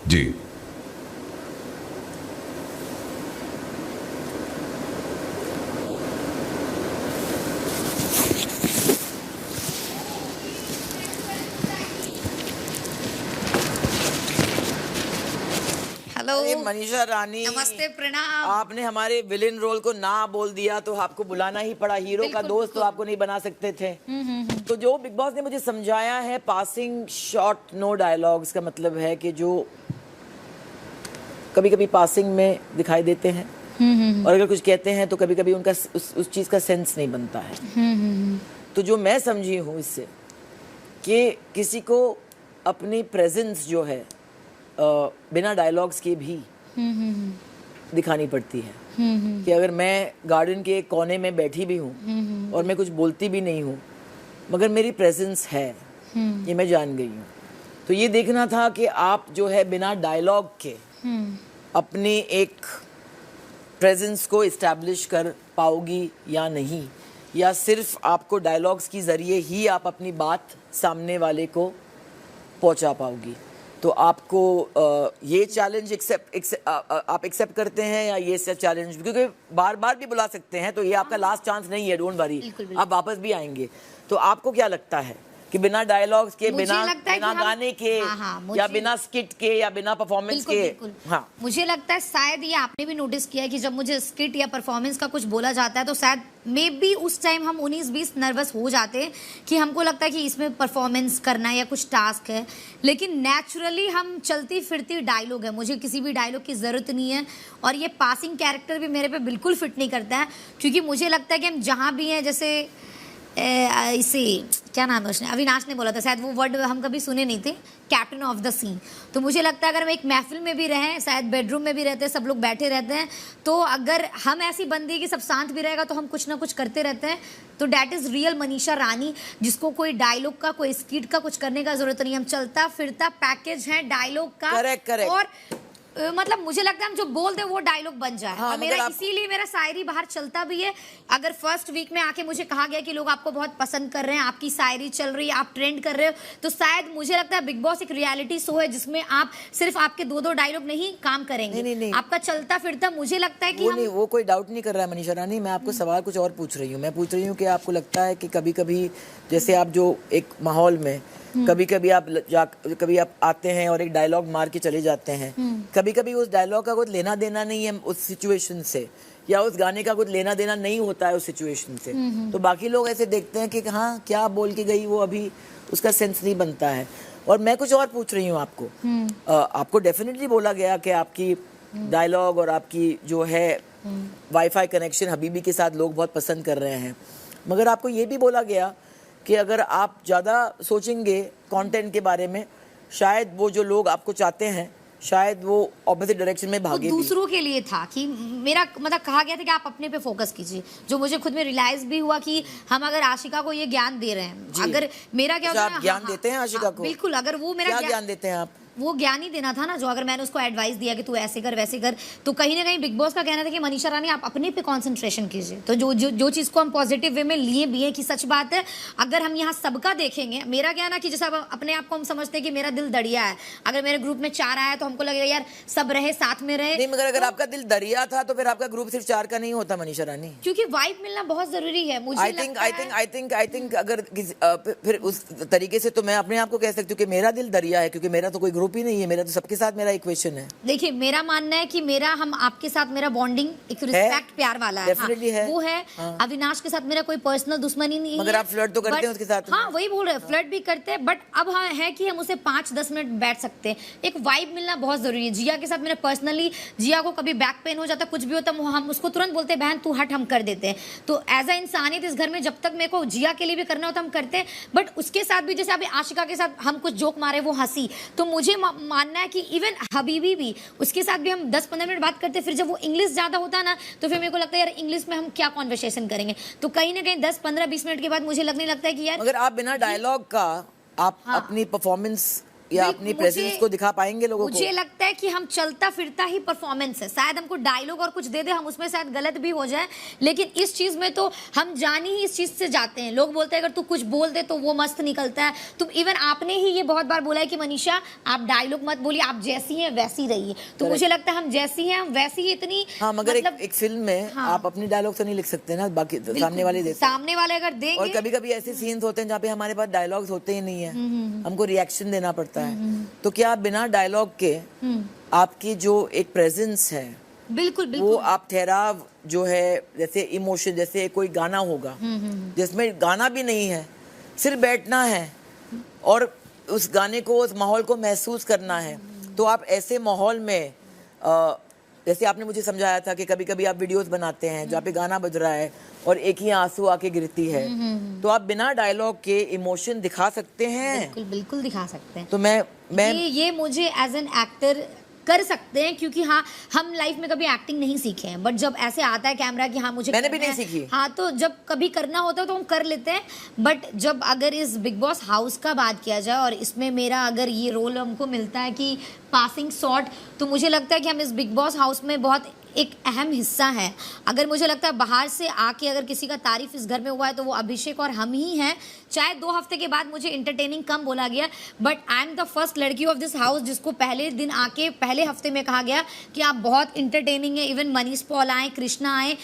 जी। Hello, अरे मनीषा रानी, नमस्ते, प्रणाम। आपने हमारे विलेन रोल को ना बोल दिया तो आपको बुलाना ही पड़ा। हीरो का बिल्कुल, दोस्त तो बिल्कुल। आपको नहीं बना सकते थे। तो जो बिग बॉस ने मुझे समझाया है, पासिंग शॉट नो डायलॉग्स का मतलब है कि जो कभी कभी पासिंग में दिखाई देते हैं और अगर कुछ कहते हैं तो कभी कभी उनका उस चीज का सेंस नहीं बनता है। तो जो मैं समझी हूँ इससे कि किसी को अपनी प्रेजेंस जो है बिना डायलॉग्स के भी दिखानी पड़ती है। कि अगर मैं गार्डन के एक कोने में बैठी भी हूँ और मैं कुछ बोलती भी नहीं हूँ मगर मेरी प्रेजेंस है, ये मैं जान गई हूँ। तो ये देखना था कि आप जो है बिना डायलॉग के अपनी एक प्रेजेंस को इस्टेब्लिश कर पाओगी या नहीं, या सिर्फ आपको डायलॉग्स की ज़रिए ही आप अपनी बात सामने वाले को पहुंचा पाओगी। तो आपको ये चैलेंज आप एक्सेप्ट करते हैं या ये चैलेंज, क्योंकि बार बार भी बुला सकते हैं तो ये आपका लास्ट चांस नहीं है, डोंट वरी, आप वापस भी आएंगे। तो आपको क्या लगता है कि बिना डायलॉग्स के, बिना गाने के, या बिना स्किट के या बिना परफॉर्मेंस के? हाँ, मुझे लगता है शायद ये आपने भी नोटिस किया है कि जब मुझे स्किट या परफॉर्मेंस का कुछ बोला जाता है तो शायद मे बी उस टाइम हम 19-20 नर्वस हो जाते हैं कि हमको लगता है कि इसमें परफॉर्मेंस करना है या कुछ टास्क है, लेकिन नेचुरली हम चलती फिरती डायलॉग है, मुझे किसी भी डायलॉग की ज़रूरत नहीं है। और ये पासिंग कैरेक्टर भी मेरे पे बिल्कुल फिट नहीं करता है, क्योंकि मुझे लगता है कि हम जहाँ भी हैं, जैसे इसे क्या नाम है उसने, अविनाश ने बोला था शायद, वो वर्ड हम कभी सुने नहीं थे, कैप्टन ऑफ द सी। तो मुझे लगता है अगर हम एक महफिल में भी रहें, शायद बेडरूम में भी रहते हैं, सब लोग बैठे रहते हैं, तो अगर हम ऐसी बंदी की सब शांत भी रहेगा तो हम कुछ ना कुछ करते रहते हैं। तो that is real Manisha Rani, जिसको कोई डायलॉग का, कोई स्किट का कुछ करने का जरूरत नहीं है। हम चलता फिरता पैकेज है डायलॉग का। करेक्ट। और मतलब मुझे लगता है हम जो बोल दे वो डायलॉग बन जाए। हाँ, और मेरा इसीलिए मेरा शायरी बाहर चलता भी है। अगर फर्स्ट वीक में आके मुझे कहा गया कि लोग आपको बहुत पसंद कर रहे हैं, आपकी शायरी चल रही है, आप ट्रेंड कर रहे हो, तो शायद मुझे लगता है बिग बॉस एक रियलिटी शो है जिसमें आप सिर्फ आपके 2-2 डायलॉग नहीं काम करेंगे। नहीं। आपका चलता फिरता, मुझे लगता है कि वो कोई डाउट नहीं कर रहा है मनीषा रानी। मैं आपको सवाल कुछ और पूछ रही हूँ। मैं पूछ रही हूँ कि आपको लगता है कि कभी कभी जैसे आप जो एक माहौल में कभी कभी आप आते हैं और एक डायलॉग मार के चले जाते हैं, कभी कभी उस डायलॉग का कुछ लेना देना नहीं है उस सिचुएशन से, या उस गाने का कुछ लेना देना नहीं होता है उस सिचुएशन से, तो बाकी लोग ऐसे देखते हैं कि हाँ क्या बोल के गई वो, अभी उसका सेंस नहीं बनता है। और मैं कुछ और पूछ रही हूँ आपको। आपको डेफिनेटली बोला गया कि आपकी डायलॉग और आपकी जो है वाईफाई कनेक्शन हबीबी के साथ लोग बहुत पसंद कर रहे हैं, मगर आपको ये भी बोला गया कि अगर आप ज़्यादा सोचेंगे कंटेंट के बारे में, शायद वो जो लोग आपको चाहते हैं शायद वो ऑपोजिट डायरेक्शन में भागे। दूसरों के लिए था कि मेरा मतलब कहा गया था कि आप अपने पे फोकस कीजिए, जो मुझे खुद में रियलाइज भी हुआ कि हम अगर आशिका को ये ज्ञान दे रहे हैं, अगर मेरा क्या होता है, आप ज्ञान देते हैं आशिका को? बिल्कुल, अगर वो मेरा क्या ज्ञान देते हैं आप? वो ज्ञान ही देना था ना, जो अगर मैंने उसको एडवाइस दिया कि तू ऐसे कर वैसे कर, तो कहीं ना कहीं बिग बॉस का कहना था कि मनीषा रानी आप अपने पे कंसंट्रेशन कीजिए। तो जो चीज़ को हम पॉजिटिव वे में लिए भी हैं कि सच बात है, अगर हम यहाँ सबका देखेंगे, मेरा क्या ना कि जैसे अपने आप को हम समझते हैं कि मेरा दिल दरिया है, अगर मेरे ग्रुप में 4 आया तो हमको लगेगा यार सब रहे, साथ में रहे। नहीं, मगर अगर आपका दिल दरिया था तो फिर आपका ग्रुप सिर्फ 4 का नहीं होता मनीषा रानी, क्योंकि वाइब मिलना बहुत जरूरी है। मुझे आई थिंक अगर फिर उस तरीके से तो मैं अपने आप को कह सकती हूँ कि मेरा दिल दरिया है, क्योंकि मेरा तो कोई ग्रुप ही नहीं है, मेरा तो सबके साथ मेरा इक्वेशन है। देखिए, मेरा मानना है कि हम आपके साथ मेरा बॉन्डिंग एक रिस्पेक्ट प्यार वाला है, है वो है। अविनाश के साथ मेरा कोई पर्सनल दुश्मनी नहीं है, मगर आप फ्लर्ट तो करते हैं उसके साथ। हाँ, वही बोल रहे हैं, फ्लर्ट भी करते हैं, बट अब हाँ है कि हम उसे 5-10 मिनट बैठ सकते हैं। एक वाइब मिलना बहुत जरूरी है। जिया के साथ मेरा पर्सनली, जिया को कभी बैक पेन हो जाता, कुछ भी होता, हम उसको तुरंत बोलते हैं बहन तू हट, हम कर देते हैं। तो एज अ इंसानियत इस घर में जब तक मेरे को जिया के लिए भी करना होता हम करते हैं, बट उसके साथ भी जैसे अभी आशिका के साथ हम कुछ जोक मारे, वो हंसी, तो मुझे मानना है कि इवन हबीबी भी, उसके साथ भी हम 10-15 मिनट बात करते हैं। फिर जब वो इंग्लिश ज्यादा होता है ना, तो फिर मेरे को लगता है यार इंग्लिश में हम क्या कॉन्वर्सेशन करेंगे, तो कहीं ना कहीं 10-15-20 मिनट के बाद मुझे लगने लगता है कि यार, मगर आप बिना डायलॉग का आप अपनी परफॉर्मेंस या अपनी प्रेजेंस को दिखा पाएंगे लोगों को? मुझे लगता है कि हम चलता फिरता ही परफॉर्मेंस है। शायद हमको डायलॉग और कुछ दे दे, हम उसमें शायद गलत भी हो जाए, लेकिन इस चीज में तो हम जान ही इस चीज से जाते हैं। लोग बोलते हैं अगर तू कुछ बोल दे तो वो मस्त निकलता है। तुम इवन आपने ही ये बहुत बार बोला है कि मनीषा आप डायलॉग मत बोलिए, आप जैसी हैं वैसी रहिए। तो मुझे लगता है हम जैसी हैं हम वैसी ही इतनी, हाँ, मगर मतलब एक फिल्म में आप अपनी डायलॉग तो नहीं लिख सकते ना, बाकी सामने वाले देते। सामने वाले अगर देंगे। और कभी कभी ऐसे सीन्स होते हैं जहाँ पे हमारे पास डायलॉग्स होते ही नहीं है, हमको रिएक्शन देना पड़ता है। तो क्या बिना डायलॉग के आपकी जो एक प्रेजेंस है, बिल्कुल वो बिल्कुल आप ठहराव जो है, जैसे इमोशन, जैसे कोई गाना होगा जिसमें गाना भी नहीं है, सिर्फ बैठना है और उस गाने को, उस माहौल को महसूस करना है, तो आप ऐसे माहौल में जैसे आपने मुझे समझाया था कि कभी कभी आप वीडियोस बनाते हैं जहाँ पे गाना बज रहा है और एक ही आंसू आके गिरती है, तो आप बिना डायलॉग के इमोशन दिखा सकते हैं। बिल्कुल बिल्कुल दिखा सकते हैं। तो मैं ये मुझे एज एन एक्टर कर सकते हैं, क्योंकि हाँ हम लाइफ में कभी एक्टिंग नहीं सीखे हैं, बट जब ऐसे आता है कैमरा कि हाँ मुझे मैंने भी करना नहीं है, सीखी। हाँ तो जब कभी करना होता है तो हम कर लेते हैं। बट जब अगर इस बिग बॉस हाउस का बात किया जाए और इसमें मेरा अगर ये रोल हमको मिलता है कि पासिंग शॉट, तो मुझे लगता है कि हम इस बिग बॉस हाउस में बहुत एक अहम हिस्सा है। अगर मुझे लगता है बाहर से आके अगर किसी का तारीफ इस घर में हुआ है तो वो अभिषेक और हम ही हैं। चाहे 2 हफ्ते के बाद मुझे इंटरटेनिंग कम बोला गया, but I am the first लड़की ऑफ दिस हाउस जिसको पहले दिन आके पहले हफ्ते में कहा गया कि आप बहुत इंटरटेनिंग है। इवन मनीष पॉल आए, कृष्णा आए,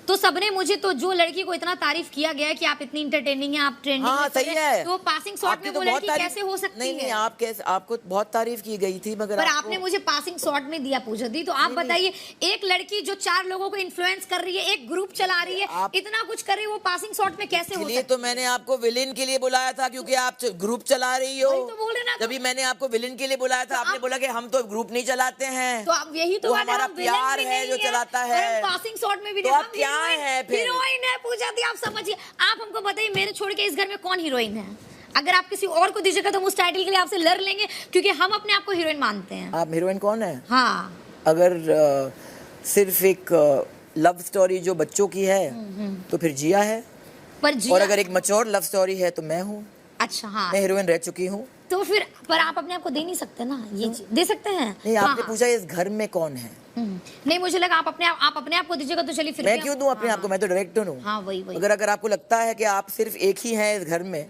तो सबने मुझे, तो जो लड़की को इतना तारीफ किया गया है कि आप इतनी इंटरटेनिंग है, आप ट्रेंडिंग हाँ, सही है। तो पासिंग शॉट में वो लड़की कैसे हो सकती नहीं, है? नहीं, आप कैसे, आपको बहुत तारीफ की गई थी, मगर पर आपने मुझे पासिंग शॉट में दिया पूजा दी। तो आप बताइए, एक लड़की जो 4 लोगों को इन्फ्लुएंस कर रही है, एक ग्रुप चला रही है, इतना कुछ कर रही है, वो पासिंग शॉट में कैसे हो सकती है? तो मैंने आपको विलेन के लिए बुलाया था क्योंकि आप ग्रुप चला रही हो। वही तो बोल रहे ना। तभी मैंने आपको विलेन के लिए बुलाया था, आपने बोला कि हम तो ग्रुप नहीं चलाते हैं। तो अब यही तो हमारा प्यार है जो चलाता है। पासिंग शॉट में भी तो आप क्या है फिर? हीरोइन है पूजा दी, आप समझिए। आप हमको बताइए मेरे छोड़ के इस घर में कौन हीरोइन है? अगर आप किसी और को दीजिएगा तो हम उस टाइटल के लिए आपसे लड़ लेंगे, क्योंकि हम अपने आप को हीरोइन मानते हैं। आप हीरोइन कौन है? हाँ, अगर सिर्फ एक लव स्टोरी जो बच्चों की है तो फिर जिया है, पर जिया, और अगर एक मैच्योर लव स्टोरी है तो मैं हूँ। अच्छा हाँ, मैं हीरोइन रह चुकी हूँ। तो फिर पर आप अपने आप को दे नहीं सकते ना, ये दे सकते हैं? नहीं, तो आपने हाँ। पूछा इस घर में कौन है। नहीं, मुझे लगा आप अपने आप को दीजिएगा तो चलिए फिर मैं क्यों दूं अपने आप को? मैं तो डायरेक्टर हूँ। हाँ, वही अगर आपको लगता है कि आप सिर्फ एक ही हैं इस घर में,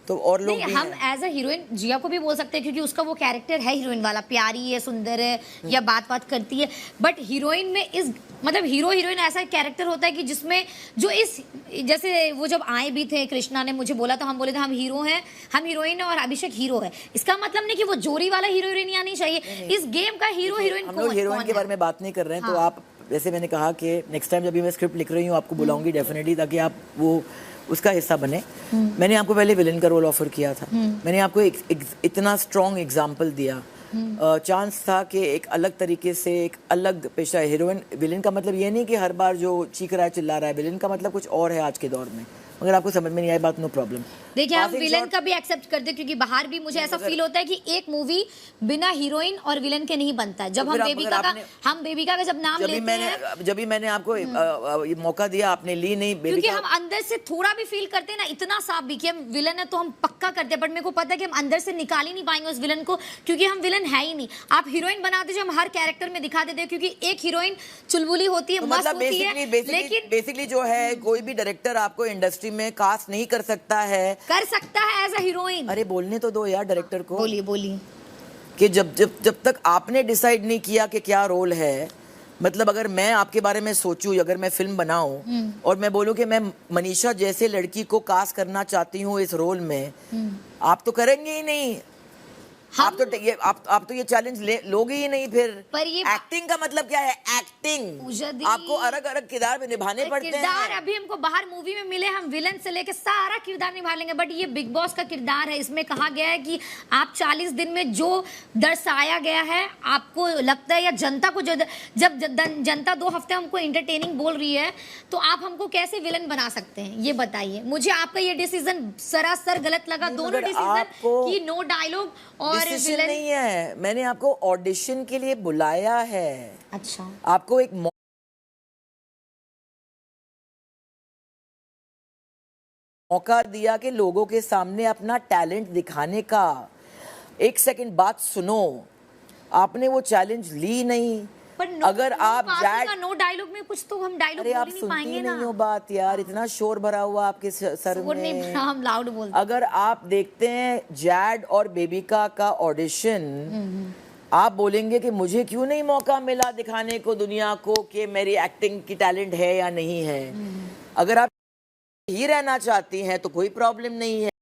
तो और लोग भी हम हैं। एज अ हीरोइन जिया को भी बोल सकते हैं, क्योंकि उसका वो कैरेक्टर है हीरोइन वाला, प्यारी है, सुंदर है, या बात करती है। बट हीरोइन में इस मतलब हीरो हीरोइन ऐसा कैरेक्टर होता है कि जिसमें जो इस, जैसे वो जब आए भी थे, कृष्णा ने मुझे बोला तो हम बोले थे हम हीरो हैं, हम हीरोइन है और अभिषेक हीरो है। इसका मतलब नहीं कि वो जोड़ी वाला हीरो हीरोइन आनी चाहिए। इस गेम का हीरो हीरोइन हम लोग हीरोइन के बारे में बात नहीं कर रहे हैं। तो आप, जैसे मैंने कहा कि नेक्स्ट टाइम जब भी मैं स्क्रिप्ट लिख रही हूँ आपको बुलाऊंगी डेफिनेटली, ताकि आप वो उसका हिस्सा बने। मैंने आपको पहले विलेन का रोल ऑफर किया था। मैंने आपको इतना स्ट्रॉन्ग एग्जाम्पल दिया, चांस था कि एक अलग तरीके से, एक अलग पेशा है। हीरोइन, विलेन का मतलब ये नहीं कि हर बार जो चीख रहा है चिल्ला रहा है, विलेन का मतलब कुछ और है आज के दौर में। अगर आपको समझ में नहीं आई बात, नो प्रॉब्लम। देखिए हम विलन का भी एक्सेप्ट करते, क्योंकि बाहर भी मुझे ऐसा फील होता है कि एक मूवी बिना हीरोइन और विलन के नहीं बनता है। जब हम बेबिका का जब नाम लेते हैं, जब भी मैंने आपको ये मौका दिया आपने ली नहीं, क्योंकि हम अंदर से थोड़ा भी फील करते हैं ना, इतना साफ भी कि हम विलन है तो हम पक्का करते हैं, बट मेरे को पता है कि हम अंदर से निकाल ही नहीं पाएंगे उस विलन को, क्योंकि हम विलन है ही नहीं। आप हीरोइन बनाते जो हम हर कैरेक्टर में दिखा देते हैं, क्योंकि एक हीरोइन चुलबुली होती है, मस्त होती है, लेकिन बेसिकली जो है कोई भी डायरेक्टर आपको इंडस्ट्री में कास्ट नहीं कर सकता है एज अ हीरोइन। अरे बोलने तो दो यार डायरेक्टर को। बोलिए कि जब तक आपने डिसाइड नहीं किया कि क्या रोल है, मतलब अगर मैं आपके बारे में सोचूं, अगर मैं फिल्म बनाऊं और मैं बोलूं कि मैं मनीषा जैसे लड़की को कास्ट करना चाहती हूं इस रोल में, आप तो करेंगे ही नहीं। आप तो ये चैलेंज लोगे ही नहीं। फिर पर ये एक्टिंग का मतलब क्या है? एक्टिंग आपको अलग किरदार में निभाने पड़ते हैं। किरदार अभी हमको बाहर मूवी में मिले, हम विलन से लेके सारा किरदार निभा लेंगे, बट ये बिग बॉस का किरदार है। इसमें कहा गया है कि आप 40 दिन में जो दर्शाया गया है, आपको लगता है या जनता को जब जनता 2 हफ्ते हमको इंटरटेनिंग बोल रही है, तो आप हमको कैसे विलन बना सकते हैं? ये बताइए मुझे। आपका ये डिसीजन सरासर गलत लगा, दोनों डिसीजन की नो डायलॉग और डिसीजन नहीं है। मैंने आपको ऑडिशन के लिए बुलाया है। अच्छा, आपको एक मौका दिया कि लोगों के सामने अपना टैलेंट दिखाने का। एक सेकंड बात सुनो, आपने वो चैलेंज ली नहीं। पर अगर आप नो डायलॉग में कुछ तो हम डायलॉग अरे बोल आप ही नहीं सुनती पाएंगे नहीं ना। हो बात यार, इतना शोर भरा हुआ आपके सर शोर नहीं, में। हम लाउड बोलते। अगर आप देखते हैं जैड और बेबिका का ऑडिशन, आप बोलेंगे कि मुझे क्यों नहीं मौका मिला दिखाने को दुनिया को कि मेरी एक्टिंग की टैलेंट है या नहीं है। अगर आप ही रहना चाहती हैं तो कोई प्रॉब्लम नहीं है।